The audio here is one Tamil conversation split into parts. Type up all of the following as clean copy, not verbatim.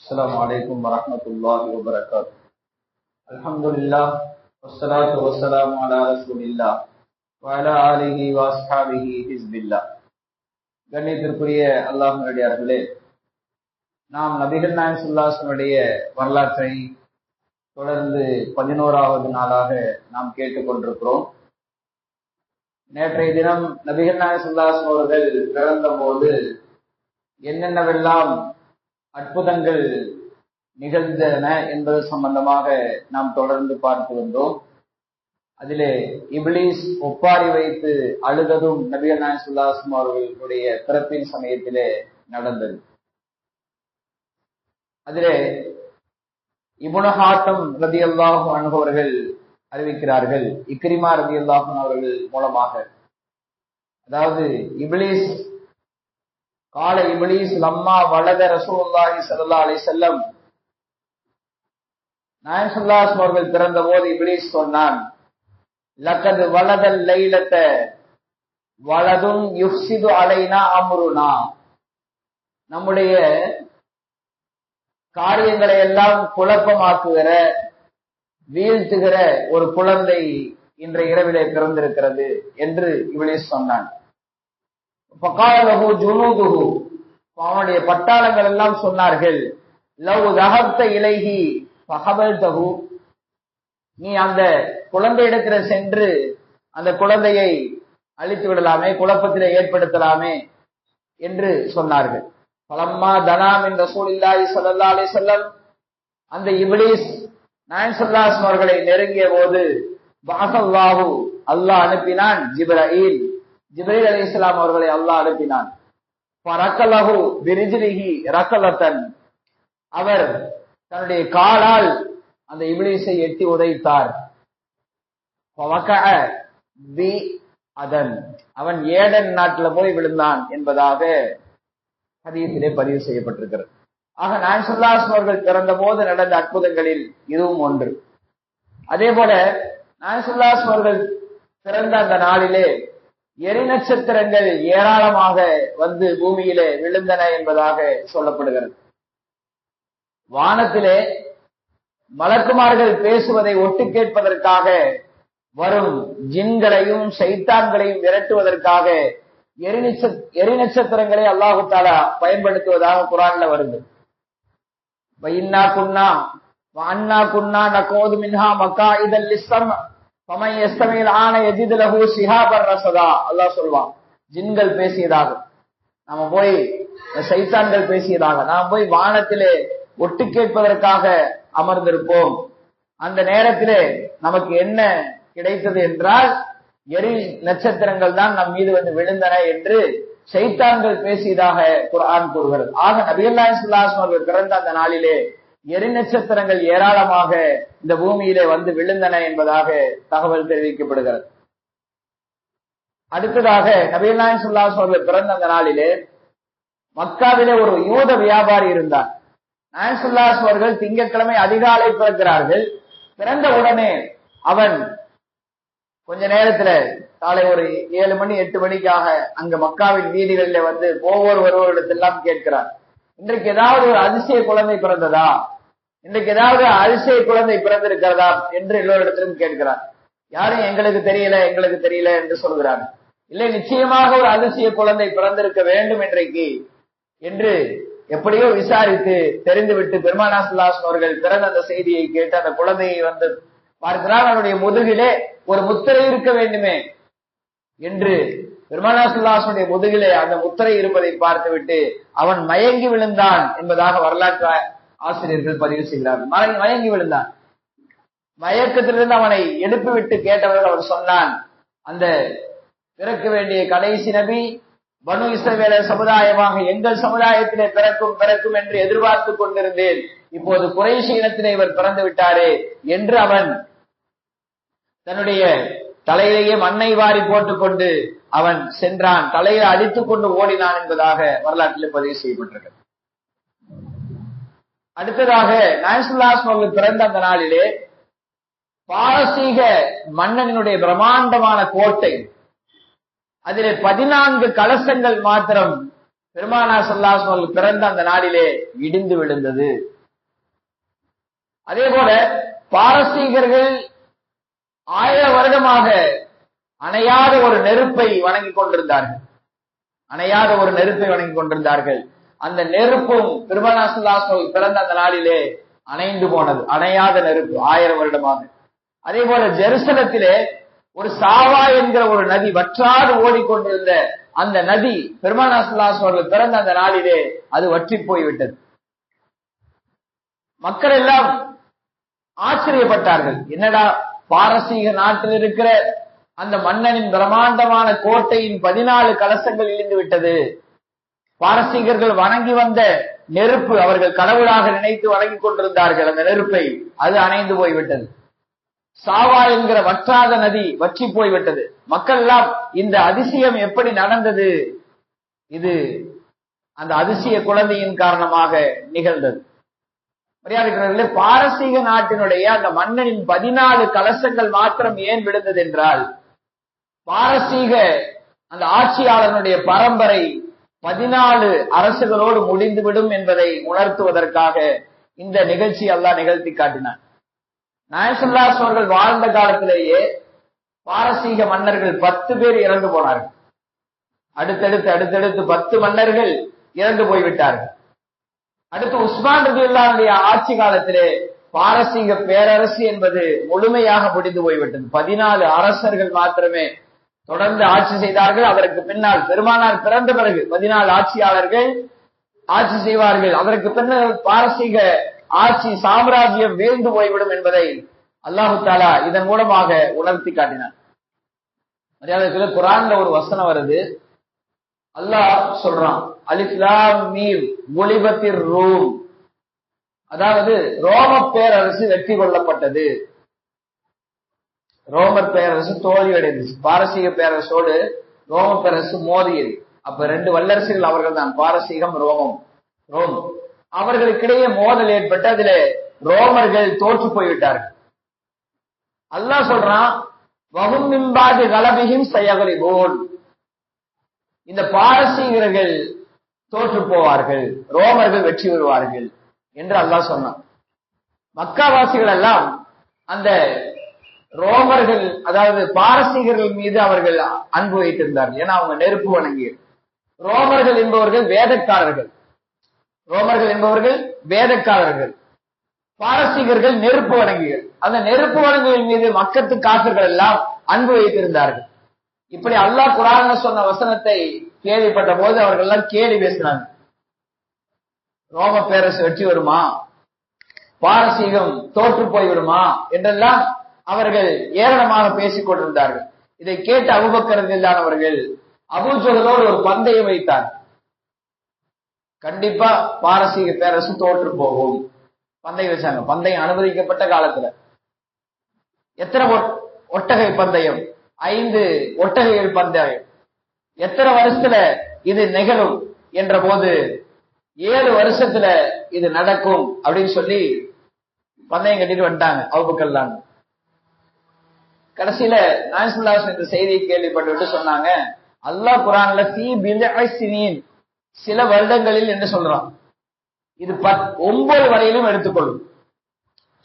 السلام عليكم ورحمة الله وبركاته. الحمد لله والصلاة والسلام على رسول الله وعلى آله وأصحابه حزب الله. கண்ணியத்திற்குரிய அல்லாஹ்வின் அடியார்களே, நாம் நபிகள் நாயகம் ஸல்லல்லாஹு அலைஹி வஸல்லம் வரலாற்றை தொடர்ந்து 11வது நாளாக நாம் கேட்டுக்கொண்டிருக்கிறோம். நேற்றைய தினம் நபிகள் நாயகம் ஸல்லல்லாஹு அலைஹி வஸல்லம் அவர்கள் பிறந்த போது என்னென்னவெல்லாம் அற்புதங்கள் நிகழ்ந்தன என்பது சம்பந்தமாக நாம் தொடர்ந்து பார்த்து வந்தோம். அதிலே இப்லீஸ் ஒப்பாரி வைத்து அழுததும் நபிகள் நாயகம் ஸல்லல்லாஹு அலைஹி வஸல்லம் அவர்களுடைய பிறப்பின் சமயத்திலே நடந்தது. அதிலே இப்னு ஹாத்தம் ரலியல்லாஹு அன்ஹு அவர்கள் அறிவிக்கிறார்கள், இக்ரிமா ரலியல்லாஹு அன்ஹு அவர்கள் மூலமாக, அதாவது இப்லீஸ் கால இப்லீஸ் லம்மா வலத ரசூலுல்லாஹி ஸல்லல்லாஹு அலைஹி வஸல்லம், நாயகம் ஸல்லல்லாஹு அலைஹி வஸல்லம் அவர்கள் பிறந்த போது இப்லீஸ் சொன்னான், லக்கத் வலதல் லைலத வலதுன் யுஃப்ஸிது அலைனா அம்ருனா, நம்முடைய காரியங்களை எல்லாம் குழப்பமாக்குகிற வீழ்த்துகிற ஒரு குழந்தை இன்றைய இரவிலே பிறந்திருக்கிறது என்று இப்லீஸ் சொன்னான். அவனுடைய பட்டாளங்கள் எல்லாம் சொன்னார்கள், லவ் தஹப்த இலைஹி ஃபஹபல்தஹு, நீ அந்த குழந்தையிடத்துல சென்று அந்த குழந்தையை அழித்து விடலாமே, குழப்பத்திலே ஏற்படுத்தலாமே என்று சொன்னார்கள். பலம்மா தனாமின் ரசூலுல்லாஹி ஸல்லல்லாஹு அலைஹி வஸல்லம், அந்த இப்லீஸ் நாயகம் ஸல்லல்லாஹு அலைஹி வஸல்லம் அவர்களை நெருங்கிய போது பஅஸல்லாஹு, அல்லாஹ் அனுப்பினான், ஜிப்ரீல் அலைஹிஸ்ஸலாம் அவர்களை அல்லாஹ் அனுப்பினான். ஃபரக்கலஹு பிரிஜ்லிஹி ரக்கலத்தன், அவர் தன்னுடைய காலால் அந்த இப்லீஸை எட்டி உதைத்தார். ஃபவகஅ பி அதன், அவன் ஏடன் நாட்டில் போய் விழுந்தான் என்பதாக ஹதீஸிலே பதிவு செய்யப்பட்டிருக்கிறது. ஆக நாயகம் ஸல்லல்லாஹு அலைஹி வஸல்லம் அவர்கள் பிறந்த போது நடந்த அற்புதங்களில் இதுவும் ஒன்று. அதே போல நாயகம் ஸல்லல்லாஹு அலைஹி வஸல்லம் அவர்கள் பிறந்த அந்த நாளிலே எரி நட்சத்திரங்கள் ஏராளமாக வந்து பூமியிலே விழுந்தன என்பதாக சொல்லப்படுகிறது. வானத்திலே மலக்குமார்கள் பேசுவதை ஒட்டு கேட்பதற்காக வரும் ஜின்களையும் சைத்தான்களையும் விரட்டுவதற்காக எரி நட்சத்திரங்களை அல்லாஹு தஆலா பயன்படுத்துவதாக குர்ஆன்ல வருது. வஇன்னா குன்னா வஅன்னா குன்னா நகூது மின்ஹா மகாயிதல் லிஸ்ஸம் ஃபமன் யஸ்தமில் ஆன யஜித் லஹு ஷிஹாபர் ரஸதா, அல்லாஹ் சொல்வான், ஜின்கள் பேசியதாக, நாம போய் சைத்தான்கள் பேசியதாக நாம் போய் வானத்திலே ஒட்டு கேட்பதற்காக அமர்ந்திருப்போம். அந்த நேரத்திலே நமக்கு என்ன கிடைத்தது என்றால் எரி நட்சத்திரங்கள் தான் நம் மீது வந்து விழுந்தன என்று சைத்தான்கள் பேசியதாக குர்ஆன் கூறுகிறது. ஆக நபிகள் நாயகம் ஸல்லல்லாஹு அலைஹி வஸல்லம் பிறந்த அந்த நாளிலே எரி நட்சத்திரங்கள் ஏராளமாக இந்த பூமியிலே வந்து விழுந்தன என்பதாக தகவல் தெரிவிக்கப்படுகிறது. அடுத்ததாக நபிகள் நாயகம் ஸல்லல்லாஹு அலைஹி வஸல்லம் பிறந்த அந்த நாளிலே மக்காவிலே ஒரு யூத வியாபாரி இருந்தார். நாயகம் ஸல்லல்லாஹு அலைஹி வஸல்லம் அவர்கள் திங்கட்கிழமை அதிகாலை பிறக்கிறார்கள். பிறந்த உடனே அவன் கொஞ்ச நேரத்துல காலை ஒரு 7 மணி 8 மணிக்காக அங்க மக்காவின் வீதிகளில வந்து ஒவ்வொருவரிடத்தெல்லாம் கேட்கிறார், இன்றைக்கு ஏதாவது ஒரு அதிசய குழந்தை பிறந்ததா, இன்றைக்கு ஏதாவது அதிசய குழந்தை பிறந்திருக்கிறதா என்று எல்லோரிடத்திலும் கேட்கிறார். யாரும் எங்களுக்கு தெரியல என்று சொல்கிறார். இல்லை, நிச்சயமாக ஒரு அதிசய குழந்தை பிறந்திருக்க வேண்டும் இன்றைக்கு என்று எப்படியோ விசாரித்து தெரிந்துவிட்டு பெருமானார் ஸல்லல்லாஹு அலைஹி வஸல்லம் அவர்கள் பிறந்த அந்த செய்தியை கேட்டு அந்த குழந்தையை வந்து பார்க்கிறார். அவனுடைய முதுகிலே ஒரு முத்திரை இருக்க வேண்டுமே என்று பெருமானார் ஸல்லல்லாஹு அலைஹி வஸல்லம் முதுகிலே அந்த முத்திரை இருப்பதை பார்த்துவிட்டு அவன் மயங்கி விழுந்தான் என்பதாக வரலாற்று ஆசிரியர்கள் பதிவு செய்கிறார்கள். மயங்கி விழுந்தான். மயக்கத்திலிருந்து அவனை எழுப்பிவிட்டு கேட்டவர்கள் அவர் சொன்னான், அந்த பிறக்க வேண்டிய கடைசி நபி பனு இஸ்ரவேலர் சமுதாயமாக எங்கள் சமுதாயத்திலே பிறக்கும் என்று எதிர்பார்த்து கொண்டிருந்தேன், இப்போது குறைஷி இனத்திலே இவர் பிறந்து விட்டாரே என்று அவன் தன்னுடைய தலையிலேயே மண்ணை வாரி போட்டுக்கொண்டு அவன் சென்றான், தலையில அடித்துக் கொண்டு ஓடினான் என்பதாக வரலாற்றில் பதிவு செய்யப்பட்டிருக்கிறது. அடுத்ததாக நாயகம் ஸல்லல்லாஹு அலைஹி வஸல்லம் பிறந்த அந்த நாளிலே பாரசீக மன்னனுடைய பிரம்மாண்டமான கோட்டை, அதிலே 14 கலசங்கள் மாத்திரம் பெருமானார் ஸல்லல்லாஹு அலைஹி வஸல்லம் பிறந்த அந்த நாளிலே இடிந்து விழுந்தது. அதே போல பாரசீகர்கள் 1000 வருடமாக அணையாத ஒரு நெருப்பை வணங்கிக் கொண்டிருந்தார்கள். அணையாத ஒரு நெருப்பை வணங்கிக் கொண்டிருந்தார்கள். அந்த நெருப்பும் பெருமானார் ஸல்லல்லாஹு அலைஹி வஸல்லம் பிறந்த அந்த நாளிலே அணைந்து போனது. அணையாத நெருப்பு 1000 வருடமாக. அதே போல ஜெருசலத்திலே ஒரு சாவா என்கிற ஒரு நதி வற்றாது ஓடிக்கொண்டிருந்த அந்த நதி பெருமானார் ஸல்லல்லாஹு அலைஹி வஸல்லம் பிறந்த அந்த நாளிலே அது வற்றி போய்விட்டது. மக்கள் எல்லாம் ஆச்சரியப்பட்டார்கள். என்னடா, பாரசீக நாட்டில் இருக்கிற அந்த மன்னனின் பிரம்மாண்டமான கோட்டையின் 14 கலசங்கள் இழிந்து விட்டது. பாரசீகர்கள் வணங்கி வந்த நெருப்பு, அவர்கள் கடவுளாக நினைத்து வணங்கிக் கொண்டிருந்தார்கள் அந்த நெருப்பை, அது அணைந்து போய்விட்டது. சாவா என்கிற வற்றாத நதி வற்றி போய்விட்டது. மக்கள் எல்லாம் இந்த அதிசயம் எப்படி நடந்தது, இது அந்த அதிசய குழந்தையின் காரணமாக நிகழ்ந்தது. மரியாதைக்குரியவர்களே, பாரசீக நாட்டினுடைய அந்த மன்னனின் 14 கலசங்கள் மாத்திரம் ஏன் விழுந்தது என்றால், பாரசீக அந்த ஆட்சியாளனுடைய பரம்பரை 14 அரசுகளோடு முடிந்துவிடும் என்பதை உணர்த்துவதற்காக இந்த நிகழ்ச்சி அல்லாஹ் நிகழ்த்தி காட்டினார். நாயகம் ஸல்லல்லாஹு அலைஹி அவர்கள் வாழ்ந்த காலத்திலேயே பாரசீக மன்னர்கள் 10 பேர் இறந்து போனார்கள். அடுத்தடுத்து 10 மன்னர்கள் இறந்து போய்விட்டார்கள். அடுத்து உஸ்மான் ரலியல்லாஹு அன்ஹுடைய ஆட்சி காலத்திலே பாரசீக பேரரசு என்பது முழுமையாக முடிந்து போய்விட்டது. 14 அரசர்கள் மாத்திரமே தொடர்ந்து ஆட்சி செய்தார்கள். அதற்கு பின்னால் பெருமானார் பிறந்த பிறகு 14 ஆட்சியாளர்கள் ஆட்சி செய்வார்கள். அதற்கு பின்னர் பாரசீக ஆட்சி சாம்ராஜ்யம் வீழ்ந்து போய்விடும் என்பதை அல்லாஹு தஆலா இதன் மூலமாக உணர்த்தி காட்டினார். மரியாதைக்குரிய குர்ஆன்ல ஒரு வசனம் வருது. அல்லாஹ் சொல்றான், அலிஃப் லாம் மீம் குலிபத்திர் ரூம், அதாவது ரோம பேரரசு வெற்றி கொள்ளப்பட்டது. ரோமர் பேரரசு தோல்வி அடைந்தது. பாரசீக பேரரசோடு ரோம பேரரசு மோதியது. அப்ப 2 வல்லரசுகள் அவர்கள் தான், பாரசீகம் ரோம். அவர்களுக்கிடையே மோதல் ஏற்பட்டு அதில ரோமர்கள் தோற்று போய்விட்டார்கள். அல்லாஹ் சொல்றான், வஹும் மின் பாதி கலபிஹிம் சயக்லிபூன், இந்த பாரசீகர்கள் தோற்று போவார்கள், ரோமர்கள் வெற்றி பெறுவார்கள் என்று அல்லாஹ் சொன்னான். மக்காவாசிகள் எல்லாம் அந்த ரோமர்கள், அதாவது பாரசீகர்கள் மீது அவர்கள் அன்பு வைத்திருந்தார்கள். ஏன்னா அவங்க நெருப்பு வணங்கியது. ரோமர்கள் என்பவர்கள் வேதக்காரர்கள், பாரசீகர்கள் நெருப்பு வணங்கிகள். அந்த நெருப்பு வணங்குகள் மீது மக்கத்து காசுகள் எல்லாம் அன்பு வைத்திருந்தார்கள். இப்படி அல்லாஹ் குர்ஆன்ல சொன்ன வசனத்தை கேள்விப்பட்ட போது அவர்கள் எல்லாம் கேலி பேசினாங்க. ரோம பேரரசு வெற்றி வருமா, பாரசீகம் தோற்று போய்விடுமா என்றெல்லாம் அவர்கள் ஏளனமாக பேசிக் கொண்டிருந்தார்கள். இதை கேட்ட அபூபக்கர் ரலியல்லாஹு அவர்கள் அபூஜஹலோடு ஒரு பந்தயம் வைத்தார். கண்டிப்பா பாரசீக பேரரசு தோற்று போகும் பந்தயம் வச்சாங்க. பந்தயம் அனுமதிக்கப்பட்ட காலத்துல எத்தனை ஒட்டகை பந்தயம், 5 ஒட்டகைகள் பந்தயம், எத்தனை வருஷத்துல இது நிகழும் என்ற போது 7 வருஷத்துல இது நடக்கும் அப்படின்னு சொல்லி பந்தயம் கட்டிட்டு வந்துட்டாங்க அபூபக்கர். கடைசியில நாயகம் ஸல்லல்லாஹு அலைஹி இந்த செய்தியை கேள்விப்பட்டு சொன்னாங்க, அல்லாஹ் குர்ஆன்ல ஃபீ பில்இ ஸினீன், சில வருடங்களில் என்று சொல்றான். இது 9 வரையிலும் எடுத்துக்கொள்ளும்.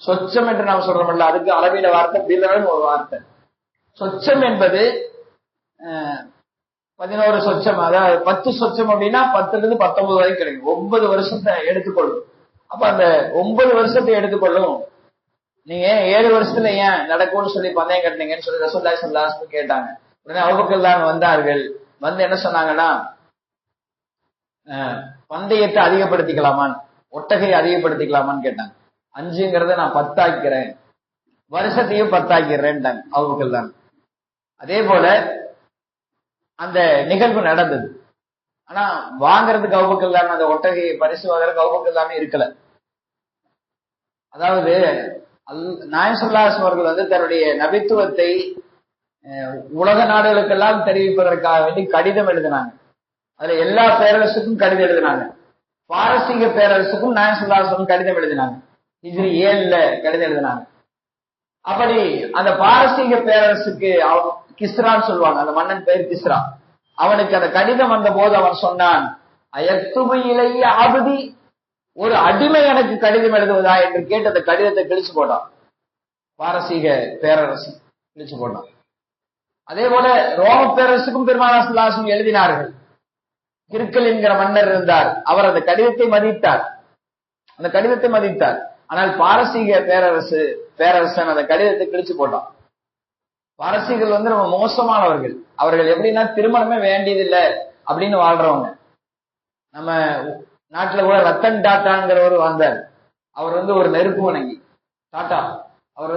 சொச்சம் என்று நாம் சொல்றோம்ல, அதுக்கு அரபியில வார்த்தை பில்அன்னு ஒரு வார்த்தை. சொச்சம் என்பது 11 சொச்சம், அதாவது 10 சொச்சம் அப்படின்னா 10ல இருந்து 19 வரைக்கும் கிடைக்கும். 9 வருஷத்தை எடுத்துக்கொள்ளும். அப்ப அந்த 9 வருஷத்தை எடுத்துக்கொள்ளும். நீங்க 7 வருஷத்துல ஏன் நடக்கும்னு சொல்லி பந்தயம் கட்டினீங்கன்னு சொல்லி ரசூலுல்லாஹி ஸல்லல்லாஹு அலைஹி வஸல்லம் கேட்டாங்க. உடனே அபூபக்கர் வந்தார்கள். வந்து என்ன சொன்னாங்கன்னா, பந்தயத்தை அதிகப்படுத்திக்கலாமான்னு, ஒட்டகையை அதிகப்படுத்திக்கலாமான்னு கேட்டாங்க. 5ங்கிறத நான் 10 ஆக்கிறேன், வருஷத்தையும் 10 ஆக்கிறேன்ட்டாங்க அபூபக்கர். அதே போல அந்த நிகழ்வு நடந்தது. ஆனா வாங்கறதுக்கு அபூபக்கர் அந்த ஒட்டகையை பரிசு வாங்குறதுக்கு அபூபக்கர் இருக்கல. அதாவது நாயகம் ஸல்லல்லாஹு அலைஹி அவர்கள் தன்னுடைய நபித்துவத்தை உலக நாடுகளுக்கெல்லாம் தெரிவிப்பதற்காக வேண்டி கடிதம் எழுதினாங்க. அதுல எல்லா பேரரசுக்கும் கடிதம் எழுதினாங்க. பாரசீக பேரரசுக்கும் நாயகம் ஸல்லல்லாஹு அலைஹி வஸல்லம் கடிதம் எழுதினாங்க. ஹிஜ்ரி 7ல கடிதம் எழுதினாங்க. அப்படி அந்த பாரசீக பேரரசுக்கு கிஸ்ரான்னு சொல்லுவாங்க, அந்த மன்னன் பெயர் கிஸ்ரா. அவனுக்கு அந்த கடிதம் வந்த போது அவன் சொன்னான், அயக்துபு இலைய அபதி, ஒரு அடிமை எனக்கு கடிதம் எழுதுவதா என்று கேட்டு அந்த கடிதத்தை கிழிச்சு போட்டான். பாரசீக பேரரசு கிழிச்சு போட்டான். அதே போல ரோம பேரரசுக்கும் பெருமானார் ஸல்லல்லாஹு அலைஹி வஸல்லம் எழுதினார்கள். கிறுக்கல் என்கிற மன்னர் இருந்தார். அவர் அந்த கடிதத்தை மதித்தார். ஆனால் பாரசீக பேரரசன் அந்த கடிதத்தை கிழிச்சு போட்டான். பாரசீகர்கள் ரொம்ப மோசமானவர்கள். அவர்கள் எப்படின்னா திருமணமே வேண்டியதில்லை அப்படின்னு வாழ்றவங்க. நம்ம நாட்டுல கூட ரத்தன் டாட்டாங்கிறவர் வந்தார். அவர் ஒரு நெருப்பு வணங்கி. டாட்டா அவர்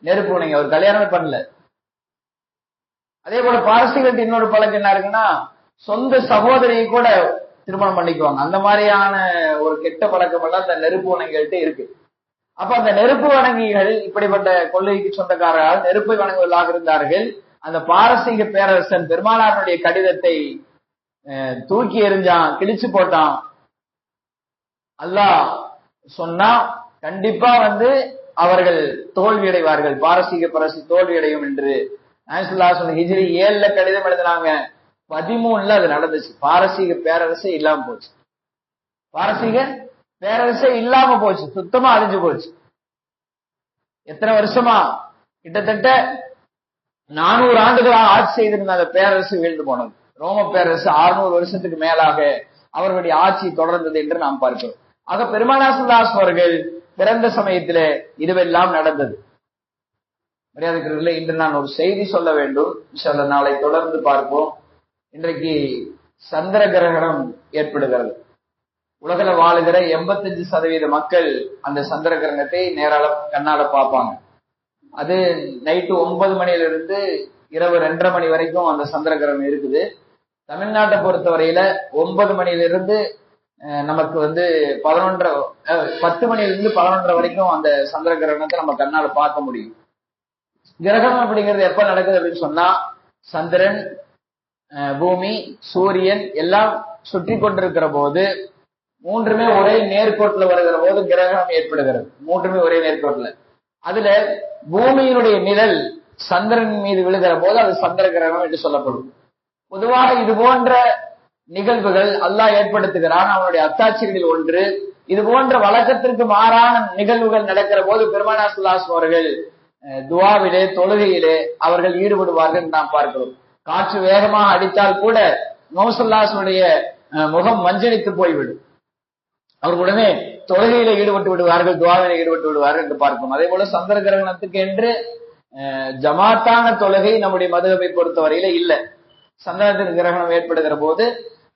நெருப்பு வணங்கி. அவர் கல்யாணமே பண்ணல. அதே போல பாரசீகர்கள் இன்னொரு பழக்கம் என்ன இருக்குன்னா, சொந்த சகோதரியை கூட திருமணம் பண்ணிக்குவாங்க. அந்த மாதிரியான ஒரு கெட்ட பழக்கம் எல்லாம் அந்த நெருப்பு வணங்கிகள்ட்ட இருக்கு. அப்ப அந்த நெருப்பு வணங்கிகள் இப்படிப்பட்ட கொள்ளைக்கு சொந்தக்காரர்கள் நெருப்பை வணங்குவதாக இருந்தார்கள். அந்த பாரசீக பேரரசன் பெருமானாருடைய கடிதத்தை தூக்கி எறிஞ்சான், கிழிச்சு போட்டான். அல்லாஹ் சொன்னா கண்டிப்பா அவர்கள் தோல்வியடைவார்கள், பாரசீக பேரரசு தோல்வியடையும் என்று. ஹிஜ்ரி 7ல கடிதம் எழுதினாங்க, 13ல அது நடந்துச்சு. பாரசீக பேரரசே இல்லாம போச்சு. சுத்தமா அழிஞ்சு போச்சு. எத்தனை வருஷமா? கிட்டத்தட்ட 400 ஆண்டுகளாக ஆட்சி செய்திருந்த அந்த பேரரசு வீழ்ந்து போனது. ரோம பேரரசு 600 வருஷத்துக்கு மேலாக அவர்களுடைய ஆட்சி தொடர்ந்தது என்று நாம் பார்க்கிறோம். ஆக பெருமானார் ஸல்லல்லாஹு அலைஹி வஸல்லம் அவர்கள் பிறந்த சமயத்திலே இதுவெல்லாம் நடந்தது. மரியாதைக்குரியவர்களே, இன்று நான் ஒரு செய்தி சொல்ல வேண்டும். இன்ஷா அல்லாஹ் நாளை தொடர்ந்து பார்ப்போம். இன்றைக்கு சந்திர கிரகணம் ஏற்படுகிறது. உலகில வாழுகிற 85% மக்கள் அந்த சந்திர கிரகணத்தை கண்ணால பார்ப்பாங்க. அது நைட்டு 9 மணியிலிருந்து இரவு 2:30 மணி வரைக்கும் அந்த சந்திர கிரகணம் இருக்குது. தமிழ்நாட்டை பொறுத்தவரையில 9 மணியிலிருந்து நமக்கு 10 மணியிலிருந்து 11:30 வரைக்கும் அந்த சந்திர கிரகணத்தை நம்ம கண்ணால பார்க்க முடியும். கிரகணம் அப்படிங்கிறது எப்ப நடக்குது அப்படின்னு சொன்னா, சந்திரன், பூமி, சூரியன் எல்லாம் சுற்றி கொண்டிருக்கிற போது, மூன்றுமே ஒரே நேர்கோட்டுல வருகிற போது கிரகணம் ஏற்படுகிறது. மூன்றுமே ஒரே நேர்கோட்டுல. அதுல பூமியினுடைய நிழல் சந்திரன் மீது விழுகிற போது அது சந்திர கிரகணம் என்று சொல்லப்படும். பொதுவாக இது போன்ற நிகழ்வுகள் அல்லாஹ் ஏற்படுத்துகிறான், அவனுடைய அத்தாட்சிகளில் ஒன்று. இது போன்ற வழக்கத்திற்கு மாறான நிகழ்வுகள் நடக்கிற போது பெருமானார் ஸல்லல்லாஹு அலைஹி அவர்கள் துஆவிலே, தொழுகையிலே அவர்கள் ஈடுபடுவார்கள் நாம் பார்க்கிறோம். காற்று வேகமாக அடித்தால் கூட நபியுடைய முகம் மஞ்சளித்து போய்விடும். அவர் உடனே தொழுகையில ஈடுபட்டு விடுவார்கள், துஆவிலே ஈடுபட்டு விடுவார்கள் என்று பார்க்கிறோம். அதே போல சந்திர கிரகணத்துக்கு என்று ஜமாத்தான தொழுகை நம்முடைய மதுஹபை பொறுத்தவரையில இல்ல. சந்திர கிரகணம் ஏற்படுகிற போது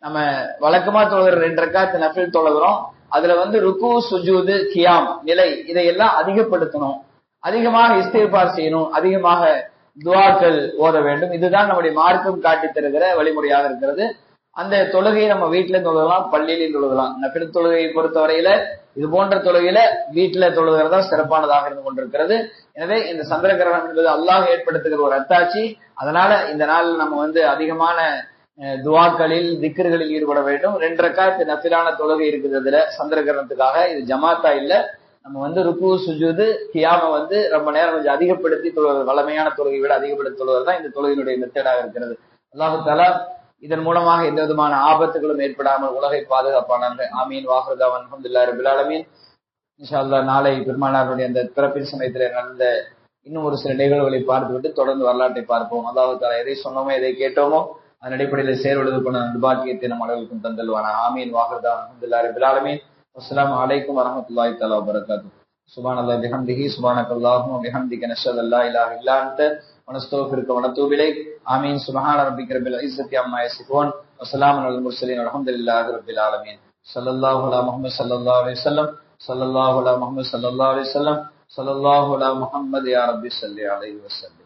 நம்ம வழக்கமா தொழுகிற 2 ரக்காத் நஃபில் தொழுகிறோம். அதுல ருக்கு, சுஜூது, கியாம் நிலை இதையெல்லாம் அதிகப்படுத்தணும், அதிகமாக இஸ்திக்பார் செய்யணும், அதிகமாக துஆக்கள் ஓத வேண்டும். இதுதான் நம்முடைய மார்க்கம் காட்டி தருகிற வழிமுறையாக இருக்கிறது. அந்த தொழுகையை நம்ம வீட்டுல தொழுகலாம், பள்ளியிலும் தொழுகலாம். நஃபில் தொழுகையை பொறுத்தவரையில இது போன்ற தொழுகையில வீட்டுல தொழுகிறதா சிறப்பானதாக இருந்து கொண்டிருக்கிறது. எனவே இந்த சந்திர கிரகணம் என்பது அல்லாஹ் ஏற்படுத்துகிற ஒரு அத்தாட்சி. அதனால இந்த நாள் நம்ம அதிகமான துஆக்களில், திக்ர்களில் ஈடுபட வேண்டும். 2 ரக்காத் நஃபிலான தொழுகை இருக்குது அதுல சந்திர கிரகணத்துக்காக. இது ஜமாத்தா இல்ல. நம்ம ருக்கு, சுஜூது, கியாம ரொம்ப நேரம் கொஞ்சம் அதிகப்படுத்தி தொழுவது, வளமையான தொழுகை விட அதிகப்படுத்தி தொழுவது தான் இந்த தொழுகையினுடைய மெத்தடாக இருக்கிறது. அல்லாஹு தஆலா இதன் மூலமாக எந்த விதமான ஆபத்துகளும் ஏற்படாமல் உலகை பாதுகாப்பானாங்க. ஆமீன். வாஹ்ருதாவன் அல்ஹம்துலில்லாஹி ரப்பில் ஆலமீன். இன்ஷா அல்லாஹ் நாளை பெருமானாருடைய அந்த பிறப்பின் சமயத்திலே நடந்த இன்னும் ஒரு சில நிகழ்வுகளை பார்த்துவிட்டு தொடர்ந்து வரலாற்றை பார்ப்போம். அல்லாஹு தஆலா எதை சொன்னோமோ, எதை கேட்டோமோ அதன் அடிப்படையில் செயல்படுவதற்கான பாக்கியத்தை நம் அனைவருக்கும் தந்தல்வானா. ஆமீன். வாஹ்ருதாவன் அல்ஹம்துலில்லாஹி ரப்பில் ஆலமீன். அஸ்ஸலாமு அலைக்கும் வரஹ்மத்துல்லாஹி தஆலா வபரகாத்துஹு. சுப்ஹானல்லாஹி பிஹம்திஹி, சுப்ஹானக்கல்லாஹும்ம வபிஹம்திக, நஷ்ஹது அல்லா இலாஹா இல்லா அன்த வனஸ்தக்ஃபிருக வனதூபு இலைக். ஆமீன். சுப்ஹான ரப்பிக ரப்பில் இஸ்ஸத்தி அம்மா யசிஃபூன் வ ஸலாமுன் அலல் முர்ஸலீன் வல்ஹம்துலில்லாஹி ரப்பில் ஆலமீன். ஸல்லல்லாஹு அலா முஹம்மது ஸல்லல்லாஹு அலைஹி வஸல்லம், ஸல்லல்லாஹு அலா முஹம்மது ஸல்லல்லாஹு அலைஹி வஸல்லம், ஸல்லல்லாஹு அலா முஹம்மது யா ரப்பி ஸல்லி அலைஹி வஸல்லம்.